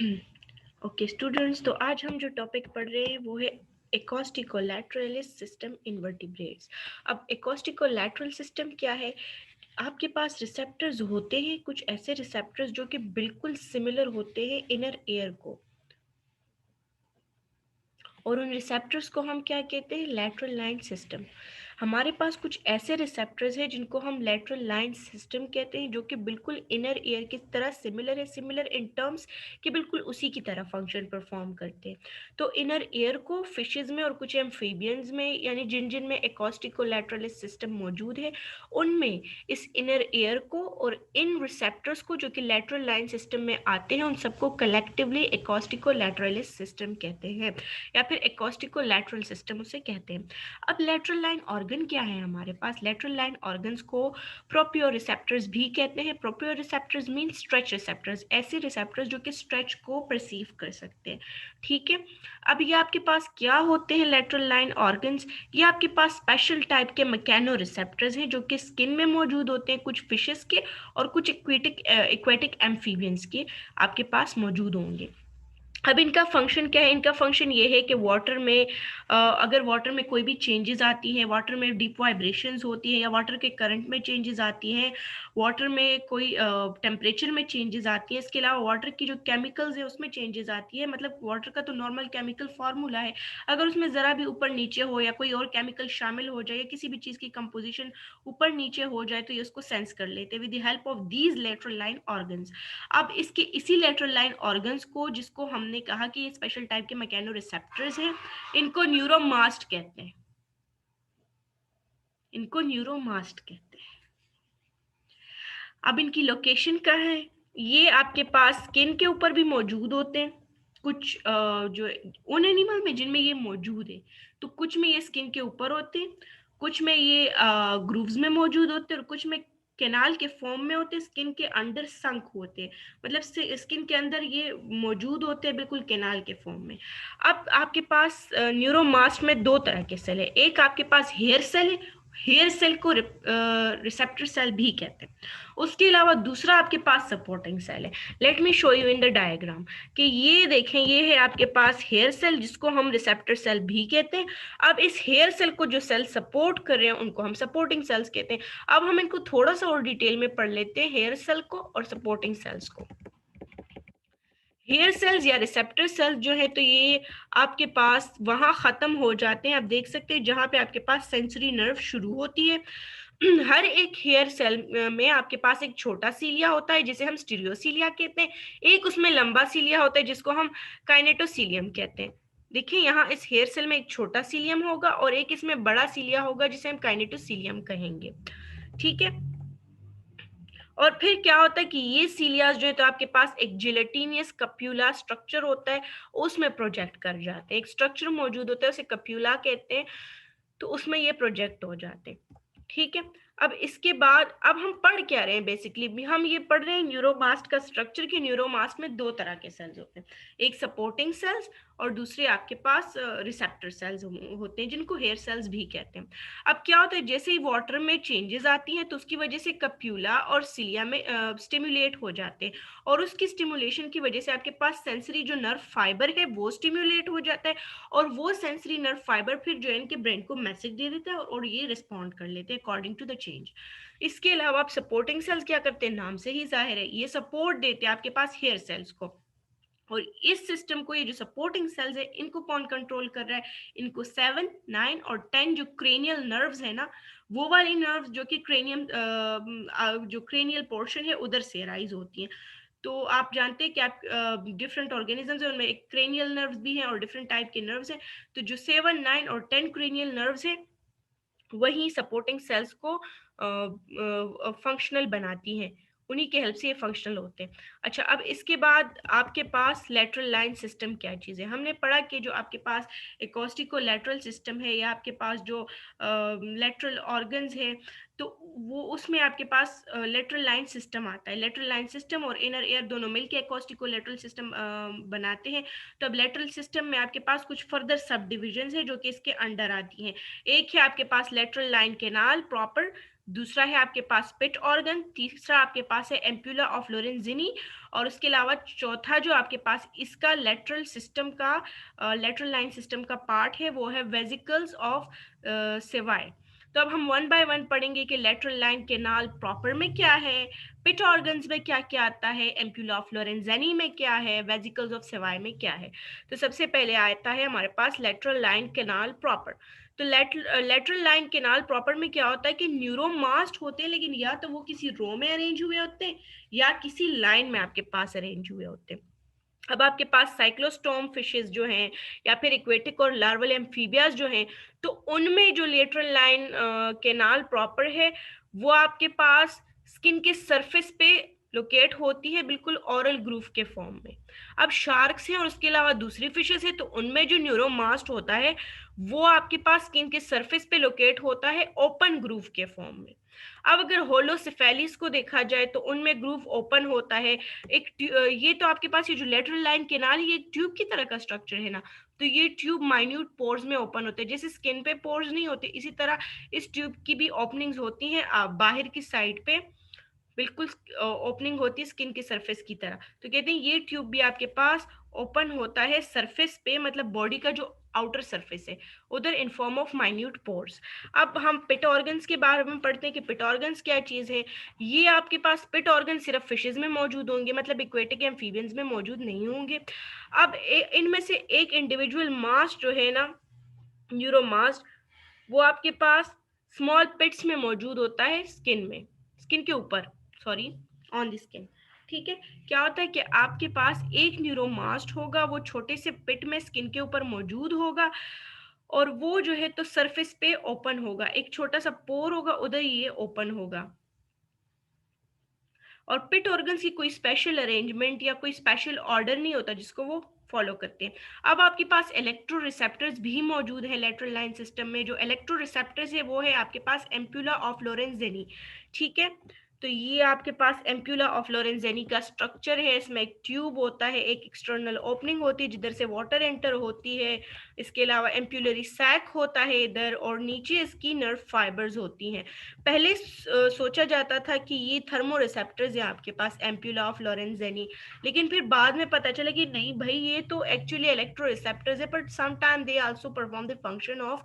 Okay students, तो आज हम जो टॉपिक पढ़ रहे हैं वो है एकोस्टिकोलैटरलिस सिस्टम इन वर्टिब्रेट्स। अब एकोस्टिकोलैटरल सिस्टम क्या है? आपके पास रिसेप्टर्स होते हैं, कुछ ऐसे रिसेप्टर्स जो कि बिल्कुल सिमिलर होते हैं इनर एयर को, और उन रिसेप्टर्स को हम क्या कहते हैं? Lateral line system. हमारे पास कुछ ऐसे रिसेप्टर्स हैं जिनको हम लैटरल लाइन सिस्टम कहते हैं, जो कि बिल्कुल इनर ईयर की तरह सिमिलर है, सिमिलर इन टर्म्स कि बिल्कुल उसी की तरह फंक्शन परफॉर्म करते हैं। तो इनर ईयर को फिशेज में और कुछ एम्फीबियंस में, यानी जिन जिन में एकोस्टिकोलैटरलिस सिस्टम मौजूद है, उनमें इस इनर ईयर को और इन रिसेप्टर्स को जो कि लैटरल लाइन सिस्टम में आते हैं, उन सबको कलेक्टिवली एकोस्टिकोलैटरलिस सिस्टम कहते हैं, या फिर एकोस्टिकोलैटरल सिस्टम उसे कहते हैं। अब लैटरल लाइन ऑर्गन क्या है हमारे पास? लैटरल लाइन ऑर्गन्स को प्रोप्रियोरिसेप्टर्स भी कहते हैं। प्रोप्रियोरिसेप्टर्स मीन स्ट्रेच रिसेप्टर्स, ऐसे रिसेप्टर्स जो कि स्ट्रेच को परसीव कर सकते हैं। ठीक है, अब ये आपके पास क्या होते हैं लैटरल लाइन ऑर्गन्स? ये आपके पास स्पेशल टाइप के मैकेनो रिसेप्टर्स हैं जो कि स्किन में मौजूद होते हैं, कुछ फिशेस के और कुछ एक्वेटिक एम्फीबियंस के आपके पास मौजूद होंगे। अब इनका फंक्शन क्या है? इनका फंक्शन ये है कि वाटर में अगर वाटर में कोई भी चेंजेस आती हैं, वाटर में डीप वाइब्रेशंस होती हैं, या वाटर के करंट में चेंजेस आती हैं, वाटर में कोई टेम्परेचर में चेंजेस आती हैं, इसके अलावा वाटर की जो केमिकल्स है उसमें चेंजेस आती है। मतलब वाटर का तो नॉर्मल केमिकल फार्मूला है, अगर उसमें ज़रा भी ऊपर नीचे हो या कोई और केमिकल शामिल हो जाए या किसी भी चीज़ की कंपोजिशन ऊपर नीचे हो जाए तो ये उसको सेंस कर लेते हैं with the help of these lateral line organs. अब इसके इसी लेटरल लाइन ऑर्गन्स को, जिसको हमने कहा कि ये स्पेशल टाइप के मैकेनो रिसेप्टर्स हैं, इनको न्यूरोमास्ट कहते हैं। इनको न्यूरोमास्ट कहते हैं। अब इनकी लोकेशन कहाँ है? ये आपके पास स्किन के ऊपर भी मौजूद होते हैं, कुछ जो उन एनिमल में जिनमें ये मौजूद है, तो कुछ में ये स्किन के ऊपर होते हैं, कुछ में ये ग्रूव्स में मौजूद होते हैं, और कुछ में कैनाल के फॉर्म में होते हैं, स्किन के अंदर संक होते हैं, मतलब स्किन के अंदर ये मौजूद होते हैं बिल्कुल कैनाल के फॉर्म में। अब आपके पास न्यूरोमास्ट में दो तरह के सेल है। एक आपके पास हेयर सेल है, हेयर सेल को रिसेप्टर सेल भी कहते हैं। उसके अलावा दूसरा आपके पास सपोर्टिंग सेल है। Let me show you in the diagram कि ये देखें, ये है आपके पास हेयर सेल जिसको हम रिसेप्टर सेल भी कहते हैं। अब इस हेयर सेल को जो सेल सपोर्ट कर रहे हैं उनको हम सपोर्टिंग सेल्स कहते हैं। अब हम इनको थोड़ा सा और डिटेल में पढ़ लेते हैं, हेयर सेल को और सपोर्टिंग सेल्स को। हेयर सेल्स या रिसेप्टर सेल्स जो है, तो ये आपके पास वहां खत्म हो जाते हैं, आप देख सकते हैं जहां पे आपके पास सेंसरी नर्व शुरू होती है। हर एक हेयर सेल में आपके पास एक छोटा सीलिया होता है जिसे हम स्टीरियोसीलिया कहते हैं, एक उसमें लंबा सीलिया होता है जिसको हम काइनेटोसीलियम कहते हैं। देखिए यहाँ इस हेयर सेल में एक छोटा सीलियम होगा और एक इसमें बड़ा सीलिया होगा जिसे हम काइनेटोसीलियम कहेंगे। ठीक है, और फिर क्या होता है कि ये सीलियास जो है, तो आपके पास एक जिलेटिनियस कप्यूला स्ट्रक्चर होता है, उसमें प्रोजेक्ट कर जाते हैं। एक स्ट्रक्चर मौजूद होता है, उसे कप्यूला कहते हैं, तो उसमें ये प्रोजेक्ट हो जाते हैं। ठीक है, अब इसके बाद अब हम पढ़ क्या रहे हैं? बेसिकली हम ये पढ़ रहे हैं न्यूरोमास्ट का स्ट्रक्चर, कि न्यूरोमास्ट में दो तरह के सेल्स होते हैं, एक सपोर्टिंग सेल्स और दूसरे आपके पास रिसेप्टर सेल्स होते हैं जिनको हेयर सेल्स भी कहते हैं। अब क्या होता है, जैसे ही वाटर में चेंजेस आती हैं तो उसकी वजह से कप्यूला और सिलिया में स्टिमुलेट हो जाते हैं, और उसकी स्टिमुलेशन की वजह से आपके पास सेंसरी जो नर्व फाइबर है वो स्टिमुलेट हो जाता है, और वो सेंसरी नर्व फाइबर फिर जो है इनके ब्रेन को मैसेज दे देता है और ये रिस्पॉन्ड कर लेते हैं अकॉर्डिंग टू द चेंज। इसके अलावा आप सपोर्टिंग सेल्स क्या करते हैं? नाम से ही जाहिर है, ये सपोर्ट देते हैं आपके पास हेयर सेल्स को। और इस सिस्टम को, ये जो सपोर्टिंग सेल्स है, इनको कौन कंट्रोल कर रहा है? इनको 7, 9 और 10 जो क्रेनियल नर्व्स है ना, वो वाली नर्व्स जो कि क्रेनियम जो क्रेनियल पोर्शन है उधर से राइज होती हैं। तो आप जानते हैं कि आप डिफरेंट ऑर्गेनिजम्स है उनमें एक क्रेनियल नर्व्स भी हैं और डिफरेंट टाइप के नर्व्स हैं। तो जो 7, 9 और 10 क्रेनियल नर्व्स है वही सपोर्टिंग सेल्स को फंक्शनल बनाती हैं, उन्हीं के हेल्प से ये फंक्शनल होते हैं। अच्छा, अब इसके बाद आपके पास लेटरल लाइन सिस्टम क्या चीज़ है? हमने पढ़ा कि जो आपके पास एकोस्टिको लेटरल सिस्टम है, या आपके पास जो लेटरल ऑर्गन्स है, तो वो उसमें आपके पास लेटरल लाइन सिस्टम आता है। लेटरल लाइन सिस्टम और इनर एयर दोनों मिलकर एकोस्टिको लेटरल सिस्टम बनाते हैं। तो अब लेटरल सिस्टम में आपके पास कुछ फर्दर सब डिविजन है जो कि इसके अंडर आती हैं। एक है आपके पास लेटरल लाइन कैनाल प्रॉपर, दूसरा है आपके पास पिट ऑर्गन, तीसरा आपके पास है एम्प्यूला ऑफ लोरेंजिनी, और उसके अलावा चौथा जो आपके पास इसका लेटरल सिस्टम का लेटरल लाइन सिस्टम का पार्ट है वो है वेजिकल्स ऑफ सेवाई। तो अब हम वन बाय वन पढ़ेंगे कि लेटरल लाइन केनाल प्रॉपर में क्या है, पिट ऑर्गन्स में क्या क्या आता है, एम्प्यूला ऑफ लोरेंजिनी में क्या है, वेजिकल्स ऑफ सेवाई में क्या है। तो सबसे पहले आता है हमारे पास लेटरल लाइन केनाल प्रॉपर। तो लेटरल लाइन केनाल प्रॉपर में क्या होता है कि न्यूरोमास्ट होते हैं, लेकिन या तो वो किसी रो में अरेंज हुए होते हैं या किसी लाइन में आपके पास अरेंज हुए होते हैं। अब आपके पास साइक्लोस्टोम फिशेस जो हैं या फिर इक्वेटिक और लार्वल एम्फीबियाज जो हैं, तो उनमें जो लेटरल लाइन केनाल प्रॉपर है वो आपके पास स्किन के सरफेस पे लोकेट होती है, बिल्कुल ऑरल ग्रूव के फॉर्म में। अब शार्क्स हैं और उसके अलावा दूसरी फिशेस है, तो उनमें जो न्यूरोमास्ट होता है वो आपके पास स्किन के सरफेस पे लोकेट होता है ओपन ग्रूव के फॉर्म में। अब अगर होलोसिफेलिस को देखा जाए तो उनमें ग्रूव ओपन होता है। ये तो आपके पास ये जो लेटरल लाइन केनाल है ये ट्यूब की तरह का स्ट्रक्चर है ना, तो ये ट्यूब माइन्यूट पोर्स में ओपन होते हैं, जैसे स्किन पे पोर्स नहीं होते इसी तरह इस ट्यूब की भी ओपनिंग्स होती हैं बाहर की साइड पे, बिल्कुल ओपनिंग होती है स्किन के सरफेस की तरह। तो कहते हैं ये ट्यूब भी आपके पास ओपन होता है सरफेस पे, मतलब बॉडी का जो आउटर सरफेस है उधर, in form of minute pores. अब हम पिट ऑर्गन्स के बारे में पढ़ते हैं कि पिट ऑर्गन्स क्या चीज है। ये आपके पास पिट ऑर्गन सिर्फ फिशेज में मौजूद होंगे, मतलब इक्वेटिक एम्फीबियंस में मौजूद नहीं होंगे। अब इनमें से एक इंडिविजुअल मास जो है ना, न्यूरोमास्ट, वो आपके पास स्मॉल पिट्स में मौजूद होता है, स्किन में, स्किन के ऊपर, सॉरी, ऑन द स्किन। ठीक है, क्या होता है कि आपके पास एक न्यूरोमास्ट होगा, वो छोटे से पिट में स्किन के ऊपर मौजूद होगा, और वो जो है तो सरफेस पे ओपन होगा, एक छोटा सा पोर होगा उधर ये ओपन होगा। और पिट ऑर्गन्स की कोई स्पेशल अरेंजमेंट या कोई स्पेशल ऑर्डर नहीं होता जिसको वो फॉलो करते हैं। अब आपके पास इलेक्ट्रो रिसेप्टर्स भी मौजूद है लेटरल लाइन सिस्टम में। जो इलेक्ट्रो रिसेप्टर्स है वो है आपके पास एम्प्यूला ऑफ लोरेंजिनी। ठीक है, तो ये आपके पास एम्प्यूला ऑफ लोरेंजिनी का स्ट्रक्चर है। इसमें एक ट्यूब होता है, एक एक्सटर्नल ओपनिंग होती है जिधर से वाटर एंटर होती है। इसके अलावा एम्प्यूलरी सैक होता है इधर, और नीचे इसकी नर्व फाइबर्स होती हैं। पहले सोचा जाता था कि ये थर्मो रिसेप्टर्स है आपके पास एम्प्यूला ऑफ लोरेंजिनी, लेकिन फिर बाद में पता चला कि नहीं भाई ये तो एक्चुअली इलेक्ट्रो रिसेप्टर्स है, but some time they also perform the function of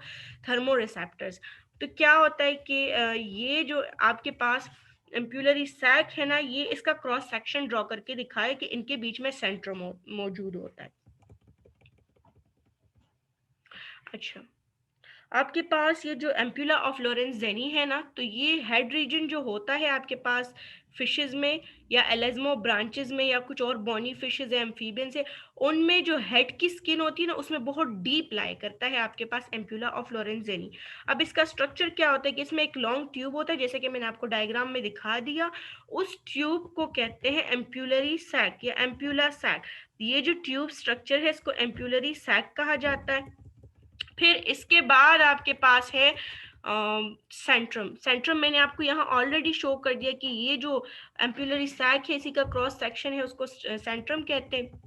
thermo receptors. तो क्या होता है कि ये जो आपके पास एम्प्यूलरी सैक है ना, ये इसका क्रॉस सेक्शन ड्रॉ करके दिखाया कि इनके बीच में सेंटर मौजूद होता है। अच्छा, आपके पास ये जो एम्प्यूला ऑफ लोरेंजिनी है ना, तो ये हेड रीजन जो होता है आपके पास फिशेस में या एलेज्मो ब्रांचेस में या कुछ और बॉनी फिशेस है, एम्फीबियंस है, उनमें जो हेड की स्किन होती है ना उसमें बहुत डीप लाई करता है आपके पास एम्प्यूला ऑफ लोरेंजिनी। अब इसका स्ट्रक्चर क्या होता है कि इसमें एक लॉन्ग ट्यूब होता है, जैसे कि मैंने आपको डायग्राम में दिखा दिया। उस ट्यूब को कहते हैं एम्प्यूलरी सैक या एम्प्यूला सैक। ये जो ट्यूब स्ट्रक्चर है इसको एम्प्यूलरी सैक कहा जाता है। फिर इसके बाद आपके पास है सेंट्रम। सेंट्रम मैंने आपको यहाँ ऑलरेडी शो कर दिया कि ये जो एम्पुलरी सैक है इसी का क्रॉस सेक्शन है, उसको सेंट्रम कहते हैं।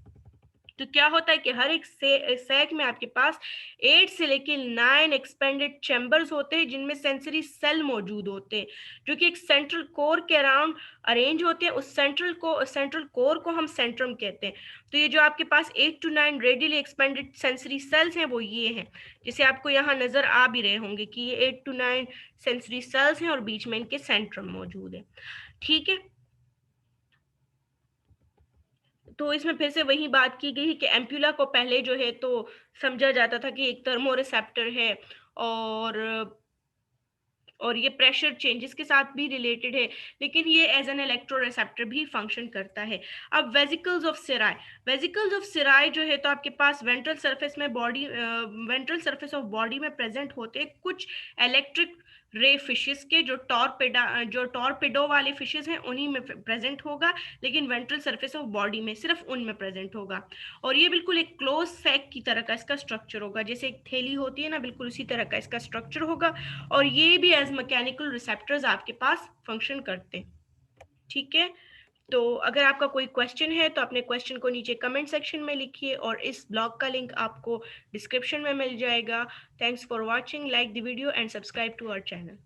तो क्या होता है कि हर एक सैक में आपके पास 8 से लेके 9 एक्सपेंडेड चैम्बर्स होते हैं जिनमें सेंसरी सेल मौजूद होते हैं, जो कि एक सेंट्रल कोर के अराउंड अरेंज होते हैं। उस सेंट्रल कोर को हम सेंट्रम कहते हैं। तो ये जो आपके पास 8 to 9 radially expanded sensory sales हैं वो ये हैं, जैसे आपको यहाँ नजर आ भी रहे होंगे कि ये 8 to 9 सेंसरी सेल्स हैं और बीच में इनके सेंट्रम मौजूद है। ठीक है, तो इसमें फिर से वही बात की गई कि एम्प्यूला को पहले जो है तो समझा जाता था कि एक थर्मो रिसेप्टर है, और ये प्रेशर चेंजेस के साथ भी रिलेटेड है, लेकिन ये एज एन इलेक्ट्रो रिसेप्टर भी फंक्शन करता है। अब वेजिकल्स ऑफ सिराय, वेजिकल्स ऑफ सिराय जो है तो आपके पास वेंट्रल सरफेस में body ventral surface of body में प्रेजेंट होते हैं कुछ इलेक्ट्रिक रे फिशेस के, जो टॉर्पेडो वाले फिशेस हैं उन्हीं में प्रेजेंट होगा, लेकिन वेंट्रल सरफेस ऑफ बॉडी में सिर्फ उनमें प्रेजेंट होगा। और ये बिल्कुल एक क्लोज सैक की तरह का इसका स्ट्रक्चर होगा, जैसे एक थैली होती है ना, बिल्कुल उसी तरह का इसका स्ट्रक्चर होगा। और ये भी एज मैकेनिकल रिसेप्टर्स आपके पास फंक्शन करते हैं। ठीक है, तो अगर आपका कोई क्वेश्चन है तो अपने क्वेश्चन को नीचे कमेंट सेक्शन में लिखिए, और इस ब्लॉग का लिंक आपको डिस्क्रिप्शन में मिल जाएगा। Thanks for watching, like the video and subscribe to our channel.